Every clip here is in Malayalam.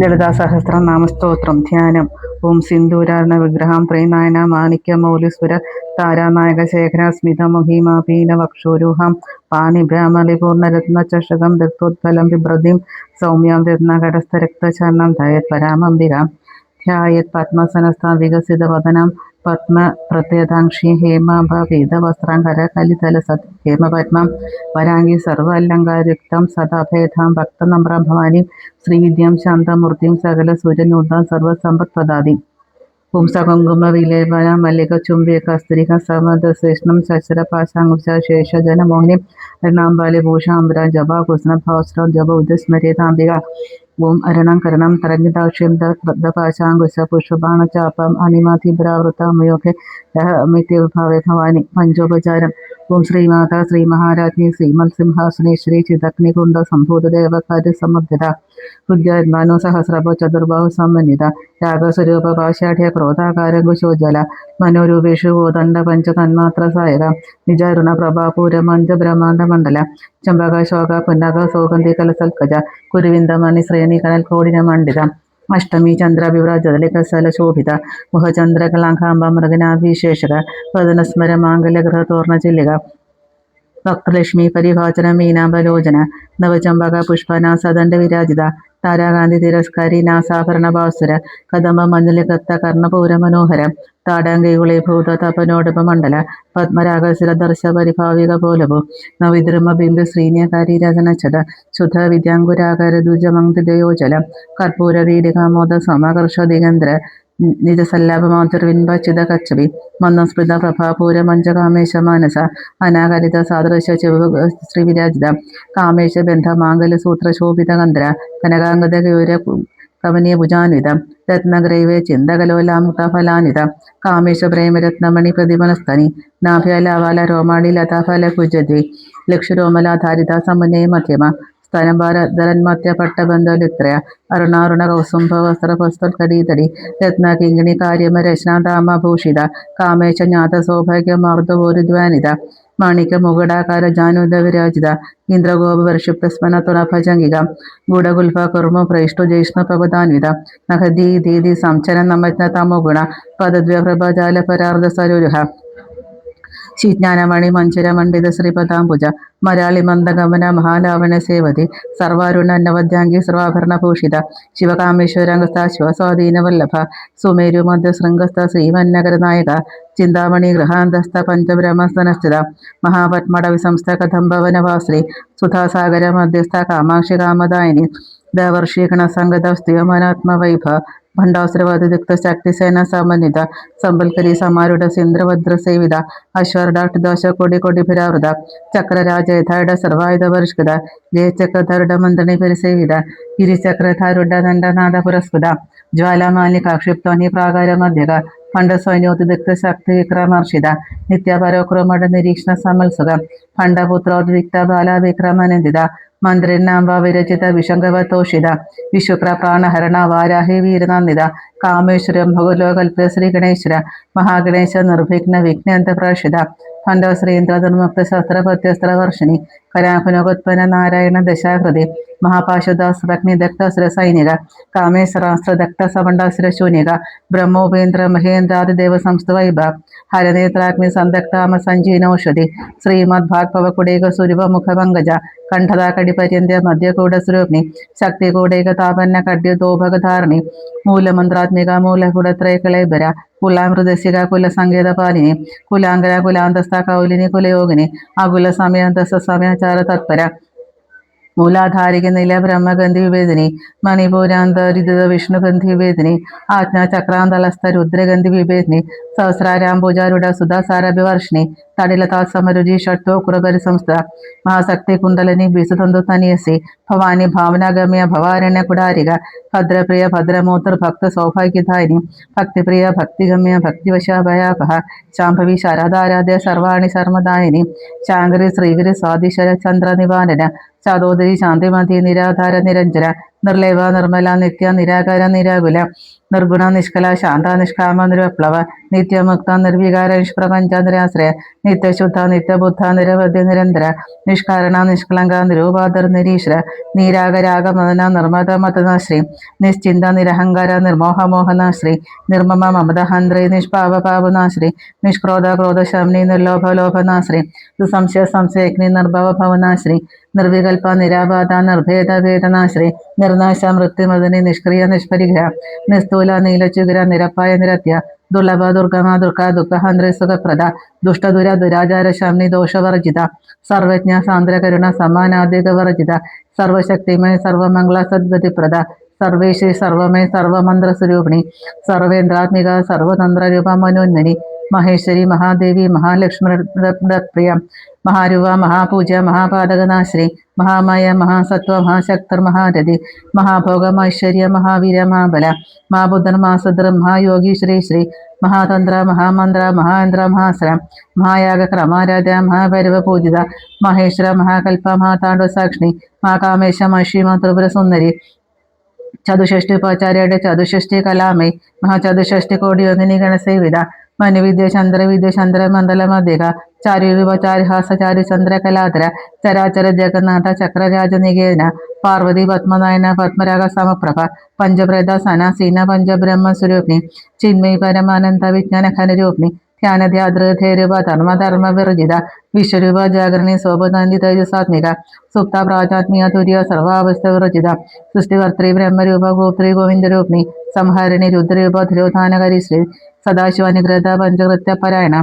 ലളിതാ സഹസ്രനാമസ്തോത്രം ധ്യാനം. ഓം സിന്ദൂരാർണ വിഗ്രഹം ത്രൈനായന മാണിക്യമൗലിസുര താരാനായക ശേഖര സ്മിതമുഖീമാപീന വക്ഷോരുഹാം പാണിഭ്രാമളിപൂർണരത്നചഷകം രക്തോത്ഫലം ബിഭ്രതിം സൗമ്യം രത്നകടസ്ഥരക്തചർണം ധയത് പരാമംബികാം ധ്യായേത് പത്മസനസ്ഥാ വികസിതവദനം പത്മപ്രത്യതാംക്ഷി ഹേമാഭവേദവസ്ത്രാംഗരകലിതലസത് ഹേമപത്മം വരാംഗി സർവാലങ്കാരയുക്തം സദാഭേദാം ഭക്തനമ്രം ഭവാനിം ശ്രീവിദ്യം ശാന്തമൂർത്തിം സകലസൂര്യനൂർധാം സർവസമ്പത്പ്രദാദിം പുംസകുങ്കുമവിലേപന മല്ലികചുംബികസ്ത്രീക സമദശേഷ്ണം ശശരപാശാങ്കുശേഷജനമോഹിനിം അരുണാംബാലിഭൂഷാംബരാം ജപാകുസ്നഭാസ്രം ജപ ഉദസ്മരേതാംബിക ഓം അരുണം കരണം തരംഗിതാക്ഷ്യം ദപാശാങ്കുശ പുഷ്പബാണചാപം അണിമാതിഭ്രാവൃതമയോഹെ മിത്യവിഭാവേ ഭവാനി പഞ്ചോപചാരം. ഓം ശ്രീമാതാ ശ്രീമഹാരാജ്ഞി ശ്രീമത്സിംഹാസനേശ്വരി ചിദഗ്നികുണ്ഡ സംഭൂതദേവകാര്യസമദ്ഗത ഹൃദ്യാത്മാനോ സഹസ്രഭോ ചതുർബാഹു സമന്വിത രാഗസ്വരൂപ പാശാഠ്യ ക്രോധാകാരകുശോജ്വല മനോരൂപേഷു ഓദണ്ഡ പഞ്ചതന്മാത്ര സായക നിജാരുണ പ്രഭാപൂരമഞ്ച ബ്രഹ്മാണ്ഡമണ്ഡല ചമ്പക ശോക പുന്നക സൗഗന്ധി കലസൽക്കജ കുരുവിന്ദമണി ശ്രേണി കനൽ കോടിന മണ്ഡിത അഷ്ടമി ചന്ദ്രാഭിവ്രാജതലികസല ശോഭിത മുഖചന്ദ്രകലാംഘാംബ മൃഗനാഭിശേഷക വദനസ്മര മാംഗല്യഗ്രഹതോർണ ചില്ലിക ഭക്തലക്ഷ്മി പരിഭാചന മീനാംബലോചന നവചമ്പക പുഷ്പന സദണ്ഡ വിരാജിത താരാകാന്തി തിരസ്കാരി നാസാഭരണ ഭാസുര കദംബ മഞ്ഞലികത്ത കർണപൂര മനോഹര താടാംഗൈകുളി ഭൂത തപനോടപമണ്ഡല പത്മരാഗശില ദർശ പരിഭാവിക പോലവു നവിദ്രുമ ബിംബ ശ്രീന്യകാരി രചനചത ശുദ്ധ വിദ്യാങ്കുരാകര ദുജമങ്തിദയോജല കർപ്പൂര വീടികാമോദ സമകർഷ ദിഗന്ധര നിജസല്ലാപമാതുർവിൻപച്ചിത കച്ചവി മന്ദസ്മൃത പ്രഭാപൂര മഞ്ചകാമേശ മാനസ അനാകരിത സാദൃശ ശ്രീവിരാജിത കാമേശ ബന്ധ മാംഗല്യ സൂത്ര ശോഭിത ഗന്ധര കനകാംഗത ഗൗര കവനീയ ഭുജാന്വിത രത്നഗ്രൈവേ ചിന്തകലോലാമുക്തഫലാനിത കാമേശ പ്രേമരത്നമണി പ്രതിമനസ്തനി നാഭ്യലാവാല രോമാണി ലതാഫല കുജദ്വി ലക്ഷുരോമലാധാരിത സമന്വയ മധ്യമ സ്തനംബാരധരന്മത്യ പട്ടബന്ധലിത്രയ അരുണാരുണ കൗസുംഭ വസ്ത്രപസ്തൽക്കടീതടി രത്നകിങ്ങിണി കാര്യമ രചനാധാമഭൂഷിത കാമേശ ജ്ഞാത സൗഭാഗ്യമാർദ്ദവോരുദ്വാനിത മാണിക്യ മുകുടാകാര ജാനുദ വിരാജിത ഇന്ദ്രഗോപ വർഷിപ്രസ്മന തുണഭജംഗിക ഗൂഢഗുൽഫ കുർമു പ്രൈഷ്ടു ജൈഷ്ണു പകുതാന്വിത നഖദീ ദീദി സംചന നമജ്ഞ തമോഗുണ പദദ്വ്യ പ്രഭജാല പരാർദ്ധ സരുരുഹ ശീജ്ഞാനമണി മഞ്ജര മണ്ഡിത ശ്രീപദാംബുജ മരാളി മന്ദഗമന മഹാലാവണ സേവതി സർവാരുണ നവദ്യാംഗി സർവാഭരണഭൂഷിത ശിവകാമേശ്വരംഗസ്ഥ ശിവസ്വാധീന വല്ലഭ സുമേരു മധ്യശൃംഗസ്ഥ ശ്രീമന്നഗര നായക ചിന്താമണി ഗൃഹാന്തസ്ഥ പഞ്ചബ്രഹ്മസ്ഥനസ്ഥിത മഹാപത്മട വിസംസ്ഥ കദംബവനവാശ്രീ സുധാസാഗര മധ്യസ്ഥ കാമാക്ഷി കാമദായിനി ദേവർഷീകണ സംഗത സ്ഥിവമനാത്മവൈഭ ഭണ്ഡാസുരവധിയുക്ത ശക്തിസേന സമന്വിത സമ്പൽക്കരി സമാരുഢ സിന്ദ്രഭദ്ര സേവിത അശ്വരഡാഷ്ടദോഷ കൊടി കൊടിഭിരാവൃത ചക്രരാജയഥായുടെ സർവായുധ പരിഷ്കൃത ജയചക്രധരുഡ മന്ത്രണി പരിസേവിത ഗിരിചക്രധാരുഡ ദണ്ഡനാഥ പുരസ്കൃത ജ്വാലാമാലിക ക്ഷിപ്തോനി പ്രാകാര മധ്യക ഭണ്ഡസൈന്യോതിദിക്ത ശക്തി വിക്രമർഷിത നിത്യപരോക്രമട നിരീക്ഷണ സമത്സുക ഭണ്ഡപുത്രോതിദിക്ത ബാലാവിക്രമനന്ദിത മന്ത്രിനാംബ വിരചിത വിശങ്കവതോഷിത വിശ്വക്ര പ്രാണഹരണ വാരാഹി വീരനന്ദിത കാമേശ്വരം ഭഗവലോകൽപ്യ ശ്രീ ഗണേശ്വര മഹാഗണേശ നിർവിഘ്ന വിഘ്നന്ത പ്രഷിത ഭണ്ഡശ്രീന്ദ്ര ദുർമുക്ത ശസ്ത്രപത്യസ്ത്ര വർഷിണി കരാഫുനോത്പന്ന നാരായണ ദശാകൃതി മഹാപാശുദാസ്രഗ്നി ദക്തസുര സൈനിക കാമേശ്വരാസ്ത്ര ദക്ത സവണ്ഡാസുര ശൂന്യക ബ്രഹ്മോപേന്ദ്ര മഹേന്ദ്രാദിദേവ സംസ്ഥവൈഭ ഹരനേത്രാഗ്നി സന്ദക്താമ സഞ്ജീനൌഷധി ശ്രീമദ് ഭാഗ്ഭവകുടേക സുരൂപ മുഖപങ്കജ കണ്ഠതാകടി പര്യന്ത്യ മധ്യകൂട സ്വരൂപ്നി ശക്തികൂടേക താപന്ന കഡ്യദോഭഗധാരണി മൂലമന്ത്രാത്മിക മൂലകുടത്രയകളൈബര കുലാമൃതസിക കുലസങ്കേത പാലിനി കുലാങ്കര കുലാന്തസ്ഥ കൗലിനി കുലയോഗിനി അകുല സമയന്തസ സമയാചാര തത്പര മൂലാധാരിക നില ബ്രഹ്മഗന്ധി വിവേദിനി മണിപൂരാന്തരിത വിഷ്ണുഗന്ധി വിവേദിനി ആജ്ഞാ ചക്രാന്തലസ്ഥ രുദ്രഗന്ധി വിവേദിനി സഹസ്രാരാംബുജാരുട സുധാസാരഭിവർഷിണി തടിലതാ സമരുചി ഷട്ടോ കുറപരി സംസ്ഥ മഹാശക്തി കുണ്ടലിനി ബിസുതന്തു തനിയസി ഭവാനി ഭാവനാഗമ്യ ഭവാരണ്യ കുടാരിക ഭദ്രപ്രിയ ഭദ്രമൂർത്തർ ഭക്ത സൗഭാഗ്യദായിനി ഭക്തിപ്രിയ ഭക്തിഗമ്യ ഭക്തിവശാഭയാപഹ ശാംഭവി ശാരദാരാധ്യ സർവാണി ശർമ്മദായിനി ശാങ്കരി ശ്രീഗിരി സ്വാതിശര ചന്ദ്ര നിവാരണ ചാതോദരി ശാന്തിമതി നിരാധാര നിരഞ്ജന നിർലേവ നിർമ്മല നിത്യ നിരാകര നിരാകുല നിർഗുണ നിഷ്കല ശാന്ത നിഷ്കാമ നിരപ്ലവ നിത്യമുക്ത നിർവികാര നിഷ്പ്രപഞ്ച നിരാശ്രയ നിത്യശുദ്ധ നിത്യബുദ്ധ നിരവധ്യ നിരന്തര നിഷ്കാരണ നിഷ്കളങ്ക നിരൂപാധർ നിരീശ്വര നീരാഗരാഗമദന നിർമ്മത മതനാശ്രീ നിശ്ചിന്ത നിരഹങ്കാര നിർമോഹ മോഹനാശ്രീ നിർമ്മമ മമതഹന്ത്രി നിഷ്പാപ പാപനാശ്രീ നിഷ്ക്രോധ ക്രോധശമനി നിർലോഭ ലോഭനാശ്രീ സുസംശയ സംശയഗ്നി നിർഭവ ഭവനാശ്രീ നിർവികൽപ നിരാബാധ നിർഭേദ വേദനാശ്രീ നിർനാശ മൃത്യുമതിനി നിഷ്ക്രിയ നിഷ്പരിഗ്രഹ നിസ്തൂല നീലചുഗിര നിരപ്പായ നിരത്യ ദുർലഭ ദുർഗമ ദുഃഖ ദുഃഖഹന്ത്രി സുഖപ്രദ ദുഷ്ടദുര ദുരാചാര ശമനി ദോഷവർജിത സർവജ്ഞ സാന്ദ്രകരുണ സമാനാധികവർജിത സർവശക്തിമയ സർവമംഗള സദ്ഗതിപ്രദ സർവേശ്വരി സർവമയ സർവമന്ത്രസ്വരൂപിണി സർവേന്ദ്രാത്മിക സർവതന്ത്രരൂപ മനോന്മനി മഹേശ്വരി മഹാദേവി മഹാലക്ഷ്മി മഹാരുവ മഹാപൂജ മഹാപാതകനാശ്രീ മഹാമായ മഹാസത്വ മഹാശക്തർ മഹാരഥി മഹാഭോഗമൈശ്വര്യ മഹാവീര മഹാബല മഹാബുദ്ധർ മഹാസുദ്ര മഹായോഗി ശ്രീ ശ്രീ മഹാതന്ത്ര മഹാമന്ത്ര മഹാന്ദ്ര മഹാശ്ര മഹായാഗ ക്രമാരാധ മഹാഭൈരവ പൂജിത മഹേശ്വര മഹാകൽപ മഹാതാണ്ഡവ സാക്ഷിണി മഹാകാമേശ മഹർഷി മഹാത്രിപുര സുന്ദരി ചതുഷ്ടി ഉപാചാര്യയുടെ ചതുഷ്ടി കലാമേ മഹാചതുഷ്ടി കോടി യോഗിനി ഗണസേവിത മനുവിദ്യ ചന്ദ്രവിദ്യ ചന്ദ്രമണ്ഡല മധ്യക ചാരുവിവ ചാരുഹാസ ചാരു ചന്ദ്രകലാധര ചരാചര ജഗന്നാഥ ചക്രരാജ നികേതന പാർവതി പത്മനായന പത്മരാഗ സമപ്രഭ പഞ്ചപ്രേത സനാസീന പഞ്ചബ്രഹ്മ സ്വരൂപിണി ചിന്മയി പരമാനന്ദ വിജ്ഞാന ഖനരൂപിണി ധ്യാനധ്യാതൃഥേരൂപ ധർമ്മ വിർജിത വിശ്വരൂപ ജാഗരണി സോപദാന്തി തേജസാത്മിക സുപ്ത പ്രാജാത്മിക തുര്യ സർവാവസ്ഥ വിർജിത സൃഷ്ടികർത്തൃ ബ്രഹ്മരൂപ ഗോത്രി ഗോവിന്ദരൂപിണി സംഹാരിണി രുദ്രരൂപ ധിരോധാനകരി ശ്രീ സദാശിവാനുഗ്രത പഞ്ചകൃത്യ പരായണ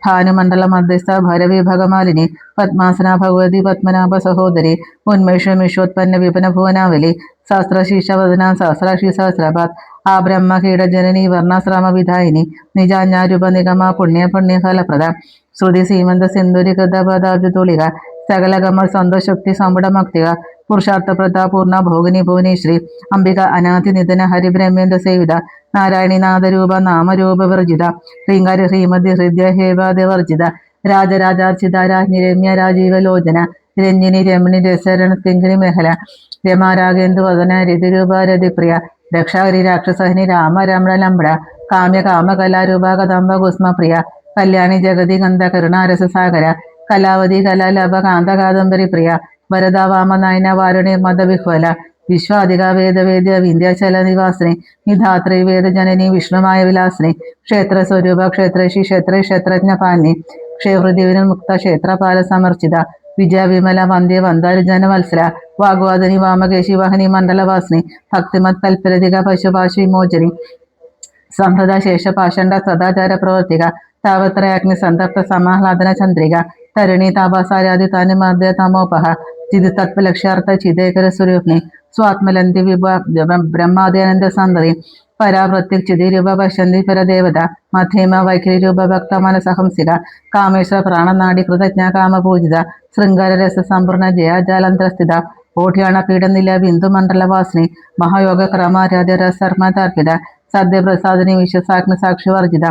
ഭാനുമണ്ഡല മധ്യസ്ഥ ഭൈരവി ഭഗമാലിനി പത്മാസന ഭഗവതി പത്മനാഭ സഹോദരി ഉന്മേഷമിഷോത്പന്ന വിപന ഭുവനാവലി സഹസ്രശീർഷവദന സഹസ്രാക്ഷി സഹസ്രപാത് ആ ബ്രഹ്മ കീടജനനി വർണ്ണാശ്രമ വിധായിനി നിജാന്യാരൂപ നിഗമ പുണ്യ പുണ്യഫലപ്രദ ശ്രുതി സീമന്ത സിന്ദുരി കൃതപദാബ്ജതുളിക സകലഗമ സന്തോഷക്തി സമ്പുടമക്തിക പുരുഷാർത്ഥപ്രദ പൂർണ്ണ ഭോഗിനി ഭുവനേശ്വരി അംബിക അനാഥി നിധന ഹരിബ്രഹ്മേന്ദ്ര സേവിത നാരായണി നാദരൂപ നാമരൂപ വർജിത ഹ്രീങ്കാരി ഹ്രീമതി ഹൃദയ ഹേവാദ വർജിത രാജരാജാർച്ചിത രാജ്ഞി രമ്യ രാജീവലോചന രഞ്ജിനി രമണി രസരണ കിങ്കിണി മേഖല രമാരാഗേന്ദു വദന രതിരൂപ രതിപ്രിയ രക്ഷാഹരി രാക്ഷസഹിനി രാമ രമണ ലംബട കാമ്യ കാമകലാരൂപ കദംബ കുസ്മപ്രിയ കല്യാണി ജഗതി ഗന്ധ കരുണാരസ സാഗര കലാവതി കലാലഭ കാന്ത കാദംബരി പ്രിയ വരദ വാമനയന വാരുണി മദവിഹ്വല വിശ്വാധിക വേദവേദ്യ വിന്ധ്യാചല നിവാസിനി നിധാത്രി വേദജനനി വിഷ്ണുമായ വിലാസിനി ക്ഷേത്ര സ്വരൂപ ക്ഷേത്രേഷി ക്ഷേത്രജ്ഞ പാലിനി ക്ഷേഹൃതി മുക്ത ക്ഷേത്രപാല സമർച്ചിത വിജയ വിമല വന്ധ്യ വന്ദാരു ജനവത്സര വാഗ്വാദിനി വാമകേശി വാഹിനി മണ്ഡലവാസിനി ഭക്തിമത് കൽപ്പരതിക പശുപാശി മോചനി സംഹൃത ശേഷ പാഷണ്ഡ സദാചാര പ്രവർത്തിക താവത്രയാഗ്നി സന്തപ്ത സമാഹ്ലാദന ചന്ദ്രിക തരുണി താപാസാരാദി താനുമാദ്യ തമോപഹ ചിത് തത്വലക്ഷ്യാർത്ഥ ചിതേകര സ്വരൂപിണി സ്വാത്മലന്തി ബ്രഹ്മാദ്യാനന്ദ സന്തതി പരാവൃത്തി ചിതിരൂപ പശ്യന്തി പരദേവത മധ്യമ വൈഖരി രൂപ ഭക്ത മനസഹംസിക കാമേശ്വര പ്രാണനാടി കൃതജ്ഞ കാമപൂജിത ശൃംഗാര രസ സമ്പൂർണ്ണ ജയാജാലന്തരസ്ഥിത ഓഠ്യാണ പീഡനില ബിന്ദുമണ്ഡലവാസിനി മഹായോഗ ക്രമാരാധ്യ രസർമ്മതാർപ്പിത സദ്യപ്രസാദിനി വിശ്വസാഗ്നി സാക്ഷിവർജിത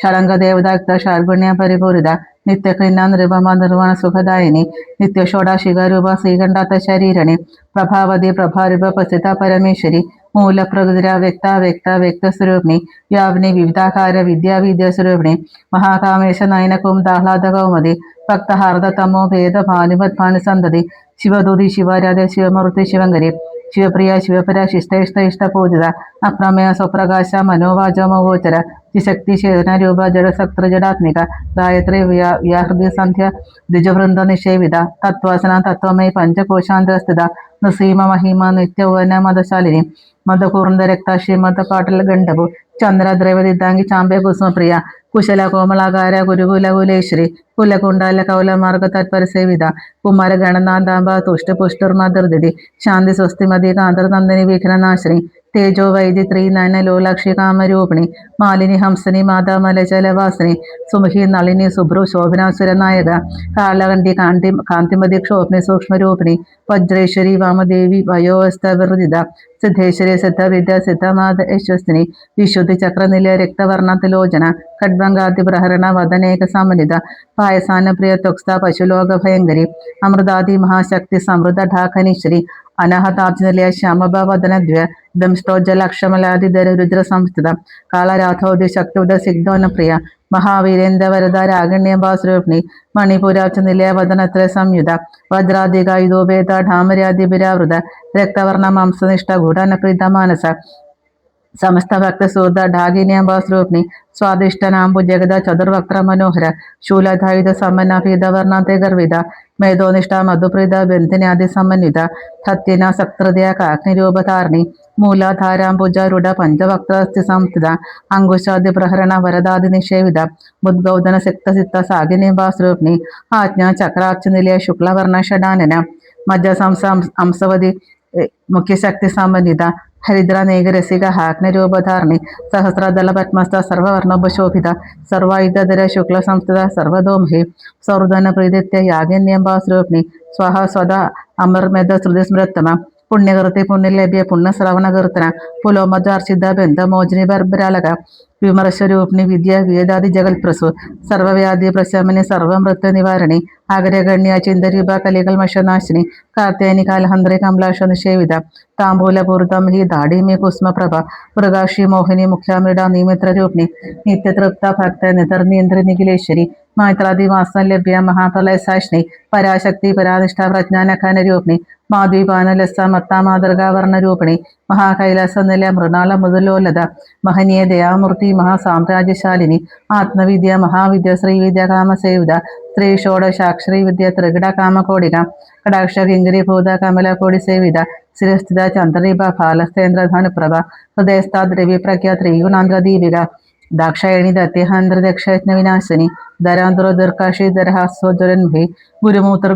ഷടങ്ക ദേവതാക്ത ഷാർഗുണ്യ പരിപൂരിത നിത്യക്ലിന്ന നിർവമ നിർവണ സുഖദായിനി നിത്യഷോഡാശികരൂപ ശ്രീകണ്ഠാത്ത ശരീരണി പ്രഭാവതി പ്രഭാരൂപ പ്രസിദ്ധ പരമേശ്വരി മൂലപ്രകൃതിര വ്യക്തസ്വരൂപിണി വ്യാപിനി വിവിധാകാര വിദ്യാസ്വരൂപിണി മഹാകാമേശ നയന കുംദാഹ്ലാദ കൗമതി ഭക്തഹാർദ തമോ ഭേദ ഭാനുമത് ഭാനുസന്തതി ശിവദൂതി ശിവാരാധ ശിവമൂർത്തി ശിവങ്കരി ശിവപ്രിയ ശിവപര ശിഷ്ട പൂജിത അപ്രമേയ സ്വപ്രകാശ മനോവാചമോചര ശക്തി ചേതന രൂപ ജഡസക്ത്ര ജഡാത്മിക ഗായത്രി വ്യാഹൃതി സന്ധ്യ ദ്വിജവൃന്ദ നിഷേവിത തത്വാസന തത്വമയി പഞ്ചകോശാന്തരസ്ഥിത നൃസീമ മഹിമ നിത്യവന മതശാലിനി മതകൂർന്ദ രക്താശി മതപാട്ടല ഗണ്ഡപു ചന്ദ്ര ദ്രവദിദ്ധാംഗി ചാമ്പ്യ കുസുമപ്രിയ കുശല കോമളാകാര ഗുരുകുല കുലേശ്വരി കുലകുണ്ടാല കൗലമാർഗ തത്പര സേവിത കുമാര ഗണനാഥാംബ തുഷ്ടപുഷ്ടുർമദർദിതി ശാന്തി സ്വസ്തിമതി കാന്തർ നന്ദിനി വിഘ്നനാശിനി തേജോ വൈദ്യ ത്രീ നയന ലോലാക്ഷി കാമരൂപിണി മാലിനി ഹംസനി മാതാ മലജലവാസിനി സുമുഖി നളിനി സുഭ്രു ശോഭനാസുര നായക കാലകണ്ഠി കാന്തിമതി ക്ഷോഭ്നി സൂക്ഷ്മരൂപിണി വജ്രേശ്വരി വാമദേവി വയോസ്തവിർജിത സിദ്ധേശ്വരി സിദ്ധവിദ്യ സിദ്ധമാത യശസ്വിനി വിശുദ്ധി ചക്രനിലയ രക്തവർണത്തിലോചന ഖഡ്ഭംഗാതിപ്രഹരണ വദനേക സമന്വിത പായസാന പ്രിയ തുക്സ്ഥ പശുലോക ഭയങ്കരി അമൃതാദി മഹാശക്തി സമൃദ്ധ ഢാഖനീശ്വരി അനാഹതാബ്ജനിലയ ശ്യാമഭവദനദ്വയ ദംഷ്ടോജ്ജലക്ഷമലാദിധര രുദ്ര സംസ്ഥിത കാളരാധോദി ശക്തിയുധ സിഗ്ധോനപ്രിയ മഹാവീരേന്ദ്ര വരദ രാഗണ്യഭാസ്രൂപിണി മണിപുരാച്ച നിലയ വദനത്ര സംയുത വജ്രാധികായുധോപേത ഢാമര്യാദിഭിരാവൃത രക്തവർണ മാംസനിഷ്ഠ ഗൂഢാനപ്രീത മാനസ സമസ്ത ഭക്ത സുഹൃത ഢാകിന്യാഭാസ്രൂപിണി സ്വാദിഷ്ടനാംബു ജഗത ചതുർവക്ത്ര മനോഹര ശൂലധായുധ സമ്മന്ന പീതവർണത്തെ ഗർവിത മേധോനിഷ്ഠ മധുപ്രീത ബന്ധിന്യാദി സമന്വിത സത്യന സക്തൃതയ കാഗ്നിരൂപധാരണി മൂലാധാരാംബുജാരുഢ പഞ്ചവക്ത്രസ്തി സംസ്ഥിത അങ്കുശാദി പ്രഹരണ വരദാദി നിഷേവിത ബുദ്ഗൗദന സിക്തസിത്ത സാഗിനിഭാസ്രൂപിണി ആജ്ഞ ചക്രാക്ഷ നിലയ ശുക്ലവർണ ഷഡാനന മജ്ജസംസ അംസവതി മുഖ്യശക്തി സമന്വിത ഹരിദ്ര നേകരസിക ഹാഗ്നരൂപധാരണി സഹസ്രദള പത്മസ്ഥ സർവവർണോപശോഭിത സർവായുധര ശുക്ല സംസ്ഥിത സർവതോമുഖി സൗർധന പ്രീതിത്യ യാഗന്യംഭാസ്രൂപിണി സ്വഹ സ്വത അമർമെത ശ്രുതിസ്മൃത്തമ പുണ്യകൃതി പുണ്യലഭ്യ പുണ്യശ്രവണകീർത്തന പുലോമജാർച്ചിത ബന്ധമോചിനി ബർബരാലക വിമർശരൂപിണി വിദ്യ വേദാദി ജഗൽപ്രസു സർവവ്യാധി പ്രശമനി സർവമൃത്യു നിവാരണി അഗ്രഗണ്യ ചിന്തരൂപ കലികൾ മഷനാശിനി കാർത്തേനി കാലഹന്ത്രി കമലാശ നിഷേവിത താംബൂലപൂർതം ഹി ദാഢിമി കുസ്മപ്രഭ മൃഗാക്ഷി മോഹിനി മുഖ്യാമൃഡ നിമിത്രരൂപിണി നിത്യതൃപ്ത ഭക്ത നിതർനീന്ദ്ര നിഖിലേശ്വരി മൈത്രാദി വാസനലഭ്യ മഹാപ്രളയ സാക്ഷിണി പരാശക്തി പരാനിഷ്ഠ പ്രജ്ഞാനഖാനരൂപിണി മാദ്വീപാനലസ മത്താമാതൃകാവർണരൂപിണി മഹാകൈലാസ നില മൃണാള മുതലോലത മഹനീയ ദയാമൂർത്തി മഹാസാമ്രാജ്യശാലിനി ആത്മവിദ്യ മഹാവിദ്യ ശ്രീവിദ്യ കാമസേവിത സ്ത്രീ ഷോഡശാക്ഷരി വിദ്യ ത്രികിട കാമകോടിക കടാക്ഷ കിങ്കിരി ഭൂത കമലകോടി സേവിത സ്ഥിരസ്ഥിത ചന്ദ്രദീപ ഫാലസ്തേന്ദ്രധനുപ്രഭ ഹൃദയസ്ഥാദ്രവി പ്രഖ്യ ത്രിഗുണാന്ധ്ര ദീപിക ദാക്ഷായണി ദത്യഹാന്ധ്ര ദക്ഷയജ്ഞ വിനാശിനി ധരാന്ധ്ര ദീർഘാഷി ധരഹാസ്വജ്വലന്മുഖി ഗുരുമൂത്ര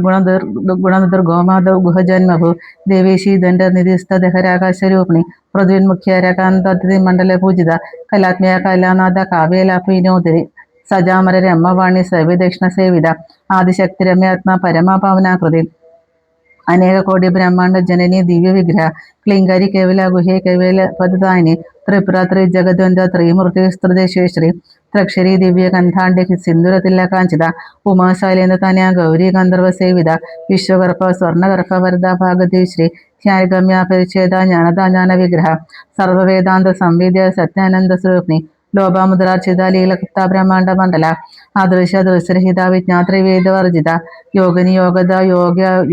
ഗുണനിധർ ഗോമാധവ് ഗുഹജന്മഭു ദേവേശി ദണ്ഡ നിധിസ്ഥ ദഹരാകാശരൂപിണി പൃഥ്വിന്മുഖ്യരകാന്തതി മണ്ഡല പൂജിത കലാത്മയ കലാനാഥ കാവ്യലാഭ വിനോദിനി സജാമര രമ്മവാണി സവ്യദക്ഷിണ സേവിത ആദിശക്തി രമ്യാത്മ പരമപാവനാകൃതി അനേക കോടി ബ്രഹ്മാണ്ഡ ജനനി ദിവ്യ വിഗ്രഹ ക്ലിംഗരി കേവല ഗുഹേ കേവല പദദായിനി ത്രിപുര ത്രിജഗദ്വന്ദ് ത്രിമൂർത്തി സ്ത്രീ ത്രക്ഷരി ദിവ്യ ഗന്ധാണ്ഡി സിന്ദുര തില്ലകാഞ്ചിത ഉമാശൈലേന്ദ്ര തനയ ഗൗരി ഗന്ധർവ സേവിത വിശ്വഗർഭ സ്വർണഗർഭ വരദ ഭാഗതി ശ്രീ ധ്യാനഗമ്യ പരിച്ഛേദ ജ്ഞാനദ ജ്ഞാന വിഗ്രഹ സർവവേദാന്ത സംവേദ്യ സത്യാനന്ദ സ്വരൂപിണി ലോപാമുദ്രാർച്ചിത ലീലകുപ്ത ബ്രഹ്മാണ്ഡ മണ്ഡല അദൃശ്യ ദൃശ്യരഹിത വിജ്ഞാത്രവേദവർജിത യോഗിനി യോഗത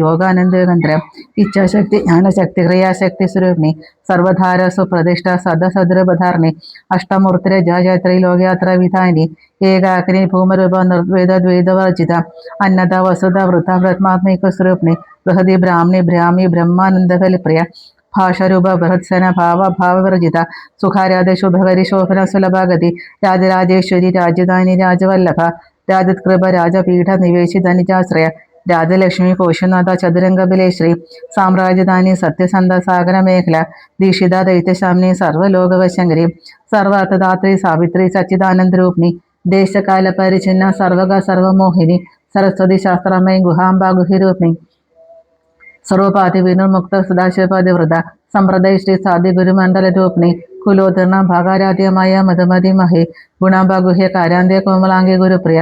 യോഗാനന്ദകന്ത്രം ഇച്ഛാശക്തി ജ്ഞാനശക്തി ക്രിയാശക്തി സ്വരൂപിണി സർവധാര സുപ്രതിഷ്ഠ സദസദ്രൂപധാരണി അഷ്ടമൂർത്തിരജായത്രി ലോകയാത്ര വിധാനി ഏകാഗ്നി ഭൂമരൂപ നിർദ്വേദ ദ്വൈതവർജിത അന്നദ വസുധ വൃത ബ്രഹ്മാത്മിക സ്വരൂപിണി ബൃഹതി ബ്രാഹ്മണി ബ്രാഹ്മി ബ്രഹ്മാനന്ദകലിപ്രിയ ഭാഷരൂപ ബൃഹത്സന ഭാവവിർജിത സുഖാരാധ ശുഭകരി ശോഭന സുലഭഗതി രാജരാജേശ്വരി രാജധാനി രാജവല്ലഭ രാജത്കൃപ രാജപീഠ നിവേശിത നിജാശ്രയ രാജലക്ഷ്മി കോശനാഥ ചതുരംഗബിലേശ്രീ സാമ്രാജ്യധാനി സത്യസന്ധ സാഗര മേഖല ദീക്ഷിത ദൈത്യശാമിനി സർവലോകവശങ്കരി സർവാർത്ഥദാത്രി സാവിത്രി സച്ചിദാനന്ദരൂപിണി ദേശകാല പരിചിന്ന സർവക സർവമോഹിനി സരസ്വതി ശാസ്ത്രമയി ഗുഹാംബ ഗുഹിരൂപിണി സർവപാതി വിനുർമുക്ത സദാശിവപാതിവൃത സമ്പ്രദായ ശ്രീ സാധി ഗുരുമണ്ഡല രൂപിണി കുലോധർണ ഭാഗാരാധ്യമായ മധുമതി മഹി ഗുണാംബ ഗുഹ്യ കാരാന്ത്യ കോമളാംഗി ഗുരുപ്രിയ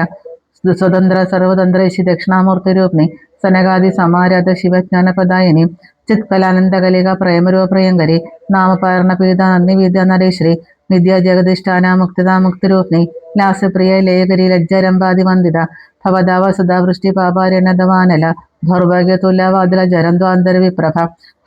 സ്വതന്ത്ര സർവതന്ത്രേശി ദക്ഷിണാമൂർത്തി രൂപിണി സനകാദി സമാരാധ ശിവജ്ഞാനപ്രദായിനി ചിത്കലാനന്ദകലിക പ്രേമരൂപ പ്രിയങ്കരി നാമപാരണ പീത നന്ദിവിദ്യ നരേശ്രീ വിദ്യ ജഗദിഷ്ഠാന മുക്തിദാ മുക്തിരൂപിണി ലാസ്യപ്രിയ ലയകരി ലജ്ജരംബാദി വന്ദിത ഭവദാവ സദാവൃഷ്ടി പാപാരണദവാനല ദൗർഭാഗ്യതുല്യവാതില ജരന്ധ്വാന്തരവിപ്രഭ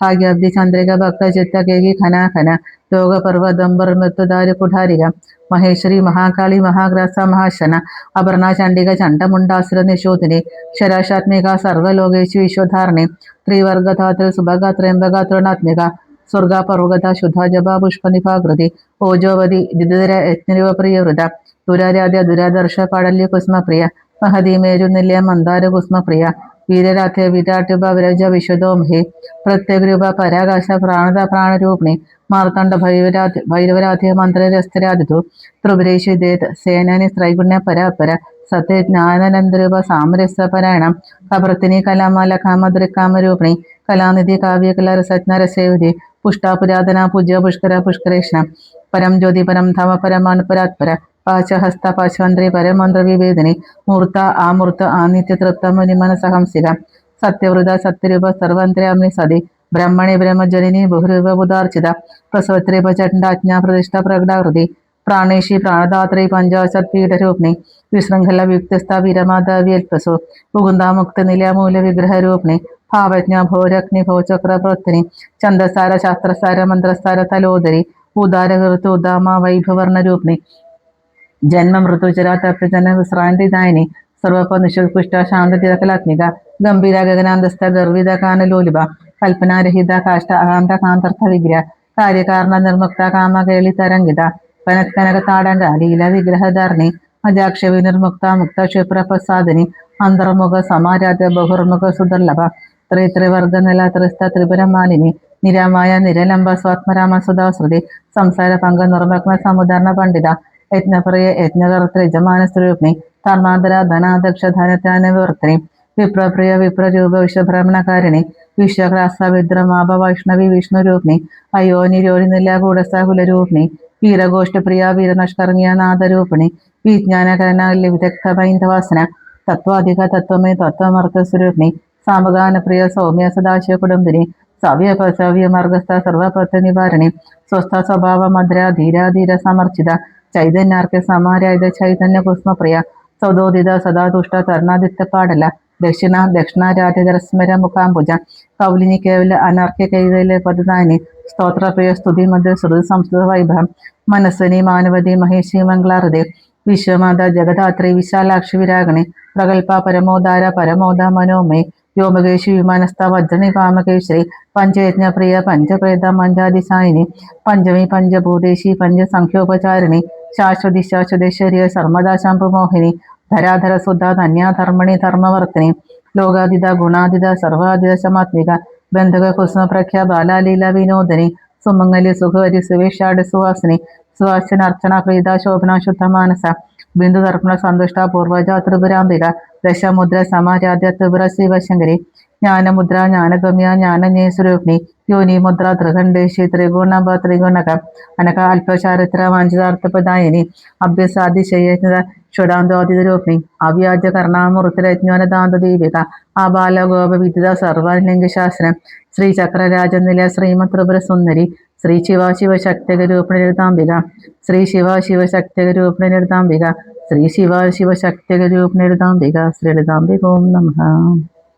ഭാഗ്യാബ്ദി ചന്ദ്രിക ഭക്ത ചിത്ത കേകി ഖനാഖന യോഗപർവ്വദംബർ മൃത്യുദാരി കുഠാരിക മഹേശ്വരി മഹാകാളി മഹാഗ്രാസ മഹാശന അപർണ ചണ്ഡിക ചണ്ഡമുണ്ടാസുര നിശോധിനി ശരാശാത്മിക സർവലോകേശു വിശ്വധാരണി ത്രിവർഗധാതൃ സുഭഗ ത്രയംബക തൃണാത്മിക സ്വർഗ പർവ്വത ശുദ്ധ ജപ പുഷ്പനിഭാകൃതി ഓജോവതി ദിദിതര യജ്ഞരൂപപ്രിയവൃത ദുരാരാധ്യ ദുരാദർശ പാടല്യ കുസ്മപ്രിയ മഹദീമേരു നിലയ മന്ദാര കുസ്മപ്രിയ വീരരാധ്യ വിരാട്യുപ വിരജ വിശ്വദോംഹി പ്രത്യഗ്രൂപ പരാകാശ പ്രാണത പ്രാണരൂപിണി മാർത്താണ്ഡ ഭൈരവരാധ്യ മന്ത്രരസ്ഥരാദിതു ത്രിപുരേഷിദേത് സേനാനി ത്രൈഗുണ്യ പരാപര സത്യജ്ഞാനനന്ദരൂപ സാമരസപരായണം കപർത്തിനി കലാമാല കാമദ്രികാമരൂപിണി കലാനിധി കാവ്യ കലരസജ്ഞരസേവിധി പുഷ്ടാ പുരാതന പൂജ്യ പുഷ്കര പുഷ്കരേഷണ പരം ജ്യോതി പരം ധമ പരമാനുപരാത്പര പാശഹസ്ത പാശവന്ത്രി പരമന്ത്ര വിവേദിനി മൂർത്ത ആമൂർത്ത ആനിത്യതൃപ്ത മുനിമനസഹംസിക സത്യവൃത സത്യരൂപ സർവന്തരാമിനി സതി ബ്രഹ്മണി ബ്രഹ്മജനിനി ബഹുരൂപബുധാർച്ചിത പ്രസവത്രി ചണ്ഡാജ്ഞാ പ്രതിഷ്ഠ പ്രകടാകൃതി പ്രാണേഷി പ്രാണദാത്രി പഞ്ചാശത് പീഠരൂപിണി വിശൃംഖല വ്യുക്തസ്ഥ വീരമാധവ്യൽപസു മുകുന്ദാമുക്ത നിലമൂല വിഗ്രഹരൂപിണി ഭാവജ്ഞ ഭോരഗ്നി ഭോചക്ര പ്രവർത്തിനി ഛന്ദസാര ശാസ്ത്രസാര മന്ത്രസാര തലോദരി ഉദാരകൃത്തു ഉദാമ വൈഭവർണരൂപിണി ജന്മമൃത്യുചരാ തപ്തജന വിശ്രാന്തിദായിനി സർവപനിഷുൽപുഷ്ട ശാന്തതിരകലാത്മിക ഗംഭീര ഗഗനാന്തസ്ഥ ഗർവിത കാനലോലിഭ കൽപ്പനാരഹിത കാഷ്ട അകാന്ത കാന്തർത്ഥ വിഗ്രഹ കാര്യകാരണ നിർമുക്ത കാമകേളി തരംഗിത വനത്കനക താടങ്ക ലീല വിഗ്രഹധാരണി അജാക്ഷ വിനിർമുക്ത മുക്ത ക്ഷിപ്രപ്രസാദിനി അന്തർമുഖ സമാരാധ്യ ബഹുർമുഖ സുദർലഭ ത്രിവർഗ നില ത്രിസ്ത ത്രിപുരമാലിനി നിരാമായ നിരലംബ സ്വാത്മരാമ സുധാശ്രുതി സംസാര പങ്ക നിർമ്മഗ്ന സമുദാരണ പണ്ഡിത യജ്ഞപ്രിയ യജ്ഞകർത്തൃ യജമാന സ്വരൂപിണി ധർമാന്തര ധനാധ്യക്ഷ ധനത്യാനവിവർത്തിനി വിപ്രപ്രിയ വിപ്രരൂപ വിശ്വഭ്രമണകാരിണി വിശ്വഗ്രാസ വിദ്രമാഭ വൈഷ്ണവി വിഷ്ണുരൂപിണി അയോനിരോനി നിലകൂടസകുലരൂപിണി വീരഗോഷ്ഠപ്രിയ വീരനഷ്കർണിയ നാദരൂപിണി വിജ്ഞാനകരനാല്യ വിദഗ്ധ ബൈന്ധവാസന തത്വാധിക തത്വമേ തത്വമർത്ഥ സ്വരൂപിണി സാമഗാനപ്രിയ സൗമ്യ സദാശിവ കുടുംബിനി സവ്യ മാർഗസ്ഥ സർവപത്ത നിവാരണി സ്വസ്ഥ സ്വഭാവ മദ്ര ധീരാധീര സമർച്ചിത ചൈതന്യാർക്ക സമാരായുധ ചൈതന്യ കുസ്മപ്രിയ സൗദോദിത സദാതുഷ്ട തരുണാദിത്യ പാടല ദക്ഷിണാരാധ്യധരസ്മര മുഖാംബുജ കൗലിനി കേവല അനർക്യ കൈവല പദദാനി സ്തോത്രപ്രിയ സ്തുതി മധ്യ ശ്രുതി സംസ്കൃത വൈഭവം മനസ്സനി മാനവതി മഹേഷി മംഗളാഹൃദയ വിശ്വമാത ജഗദാത്രി വിശാലാക്ഷി വിരാഗണി പ്രഗൽഭ പരമോദാര പരമോദ മനോമയ വ്യോമകേശി വിമാനസ്ഥ വജ്രണി പാമകേശ്വരി പഞ്ചയജ്ഞ പ്രിയ പഞ്ചപ്രേത മഞ്ചാദിശായിനി പഞ്ചമി പഞ്ചഭൂതേശി പഞ്ചസംഖ്യോപചാരിണി ശാശ്വതി ശാശ്വതേശ്വര്യ സർമ്മദാ ശംഭുമോഹിനി ധരാധര സുധ ധന്യാധർമ്മണി ധർമ്മവർത്തിനി ലോകാതിഥ ഗുണാതിഥ സർവാധിത ശമാത്മിക ബന്ധക കുസുമ പ്രഖ്യ ബാലാലീല വിനോദിനി സുമംഗലി സുഖവരി സുവേഷാട് സുവാസിനി സുവാസന അർച്ചന പ്രീത ശോഭന ശുദ്ധ മാനസ ബിന്ദു തർപ്പണ സന്തുഷ്ട പൂർവജ ത്രിപുരാംബിക ദശമുദ്ര സമാരാധ്യ ത്രിപുര ശിവശങ്കരി ജ്ഞാനമുദ്ര ജ്ഞാനഗമ്യ ജ്ഞാനന്യേശ്വരൂപിണി യോനി മുദ്ര ത്രിഖണ്ഡേശി ത്രിഗുണഭ ത്രിഗുണക അനക അല്പചാരിത്ര വാഞ്ചിതാർത്ഥപദായിനി അഭ്യസാദിശയജ്ഞ ഷഡാന്തോദിതരൂപിണി അവ്യാജ കർണാമൂർത്തിരജ്ഞാനദാന്ത ദീപിക ആബാലഗോപ വിദിത സർവലിംഗശാസ്ത്രം ശ്രീ ചക്രരാജനില ശ്രീമത് ത്രിപുര സുന്ദരി ശ്രീ ശിവശക്തികരൂപിണിരുതാംബിക ശ്രീ ശിവശക്തികരൂപിണിരുതാംബിക ശ്രീ ശിവശക്തികരൂപിണിരുതാംബിക ശ്രീ ലളിതാംബിക ഓം നമഃ.